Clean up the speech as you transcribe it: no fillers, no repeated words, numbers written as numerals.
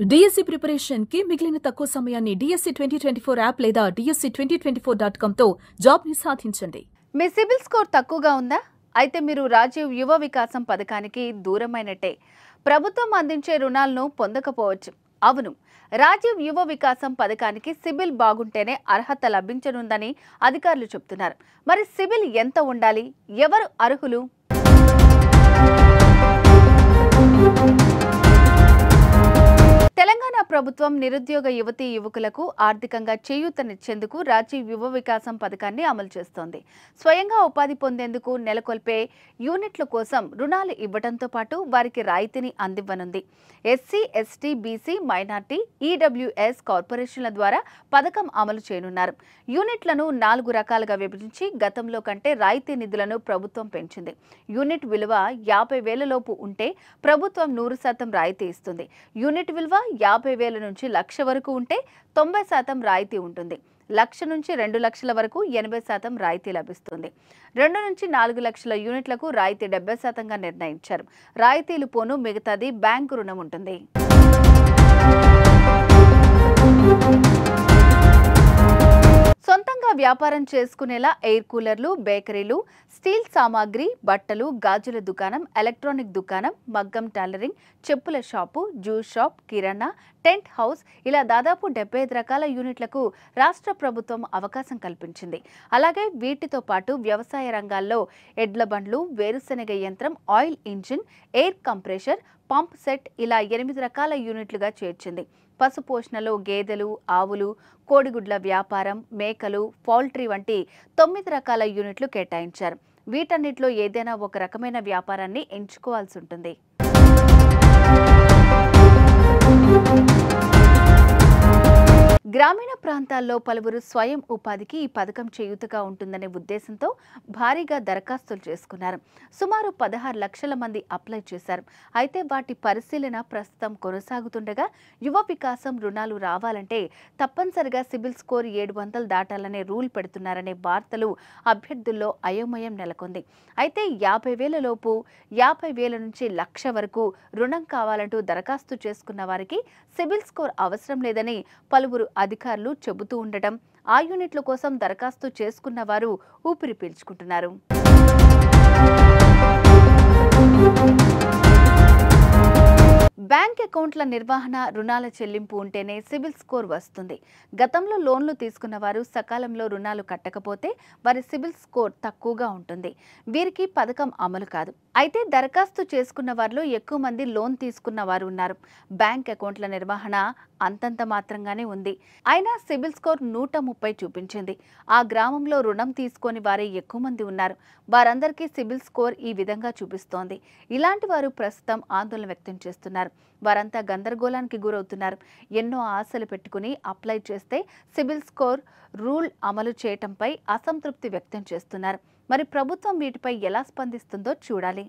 DSC preparation కి మిగిలిన తక్కువ సమయాన్ని డిఎస్సి 2024 యాప్ లేదా DSC2024.com తో జాబ్ ని సాధించండి. మీ సిబిల్ స్కోర్ తక్కువగా ఉందా? అయితే మీరు రాజీవ్ యువ వికాసం పథకానికి దూరమైనట్టే. ప్రభుత్వం అందించే రుణాలను పొందకపోవచ్చు. అవును, రాజీవ్ యువ వికాసం పథకానికి సిబిల్ బాగుంటేనే అర్హత లభించనుందని అధికారులు చెబుతున్నారు. మరి సిబిల్ ఎంత ఉండాలి? ఎవరు అర్హులు? తెలంగాణ ప్రభుత్వం నిరుద్యోగ యువతీ యువకులకు ఆర్థికంగా చేయూతనిచ్చేందుకు రాజీవ్ యువ వికాసం పథకాన్ని అమలు చేస్తోంది. స్వయంగా ఉపాధి పొందేందుకు నెలకొల్పే యూనిట్ల కోసం రుణాలు ఇవ్వడంతో పాటు వారికి రాయితీని అందివ్వనుంది. SC, ST, BC, minority, EWS కార్పొరేషన్ల ద్వారా పథకం అమలు చేయనున్నారు. యూనిట్లను 4 రకాలుగా విభజించి గతంలో కంటే రాయితీ నిధులను ప్రభుత్వం పెంచింది. యూనిట్ విలువ 50,000 లోపు ఉంటే ప్రభుత్వం 100% రాయితీ ఇస్తుంది. యూనిట్ విలువ 50,000 నుంచి 1,00,000 వరకు ఉంటే 90% రాయితీ ఉంటుంది. 1,00,000 నుంచి 2 లక్షల వరకు 80% రాయితీ లభిస్తుంది. 2 నుంచి 4 లక్షల యూనిట్లకు రాయితీ 70%గా నిర్ణయించారు. రాయితీలు పోను మిగతాది బ్యాంకు రుణం ఉంటుంది. సొంతంగా వ్యాపారం చేసుకునేలా ఎయిర్ కూలర్లు, బేకరీలు, స్టీల్ సామాగ్రి, బట్టలు, గాజుల దుకాణం, ఎలక్ట్రానిక్ దుకాణం, మగ్గం టైలరింగ్, చెప్పుల షాపు, జ్యూస్ షాప్, కిరాణా, టెంట్ హౌస్ ఇలా దాదాపు 75 రకాల యూనిట్లకు రాష్ట్ర ప్రభుత్వం అవకాశం కల్పించింది. అలాగే వీటితో పాటు వ్యవసాయ రంగాల్లో ఎడ్ల బండ్లు, వేరుశెనగ యంత్రం, oil engine, air compressor, pump set ఇలా 8 రకాల యూనిట్లుగా చేర్చింది. పశుపోషణలో గేదెలు, ఆవులు, కోడిగుడ్ల వ్యాపారం, మేకలు, పౌల్ట్రీ వంటి 9 రకాల యూనిట్లు కేటాయించారు. వీటన్నిటిలో ఏదైనా ఒక రకమైన వ్యాపారాన్ని ఎంచుకోవాల్సి ఉంటుంది. గ్రామీణ ప్రాంతాల్లో పలువురు స్వయం ఉపాధికి ఈ పథకం చేయూతగా ఉంటుందనే ఉద్దేశంతో భారీగా దరఖాస్తులు చేసుకున్నారు. సుమారు 16 లక్షల మంది అప్లై చేశారు. అయితే వాటి పరిశీలన ప్రస్తుతం కొనసాగుతుండగా యువ వికాసం రుణాలు రావాలంటే తప్పనిసరిగా సిబిల్ స్కోర్ 700 దాటాలనే రూల్ పెడుతున్నారనే వార్తలు అభ్యర్థుల్లో అయోమయం నెలకొంది. అయితే 50,000 లోపు 50,000 నుంచి 1,00,000 వరకు రుణం కావాలంటూ దరఖాస్తు చేసుకున్న వారికి సిబిల్ స్కోర్ అవసరం లేదని పలువురు అధికారులు చెబుతూ ఉండటం ఆ యూనిట్ల కోసం దరఖాస్తు చేసుకున్న వారు ఊపిరి పీల్చుకుంటున్నారు. బ్యాంక్ అకౌంట్ల నిర్వహణ, రుణాల చెల్లింపు ఉంటేనే సిబిల్ స్కోర్ వస్తుంది. గతంలో లోన్లు తీసుకున్న వారు సకాలంలో రుణాలు కట్టకపోతే వారి సిబిల్ స్కోర్ తక్కువగా ఉంటుంది. వీరికి పథకం అమలు కాదు. అయితే దరఖాస్తు చేసుకున్న వారిలో ఎక్కువ మంది లోన్ తీసుకున్న వారు ఉన్నారు. బ్యాంక్ అకౌంట్ల నిర్వహణ అంతంత మాత్రంగానే ఉంది. అయినా సిబిల్ స్కోర్ 130 చూపించింది. ఆ గ్రామంలో రుణం తీసుకొని వారే ఎక్కువ మంది ఉన్నారు. వారందరికీ సిబిల్ స్కోర్ ఈ విధంగా చూపిస్తోంది. ఇలాంటి వారు ప్రస్తుతం ఆందోళన వ్యక్తం చేస్తున్నారు. వారంతా గందరగోళానికి గురవుతున్నారు. ఎన్నో ఆశలు పెట్టుకుని అప్లై చేస్తే సిబిల్ స్కోర్ రూల్ అమలు చేయటంపై అసంతృప్తి వ్యక్తం చేస్తున్నారు. మరి ప్రభుత్వం వీటిపై ఎలా స్పందిస్తుందో చూడాలి.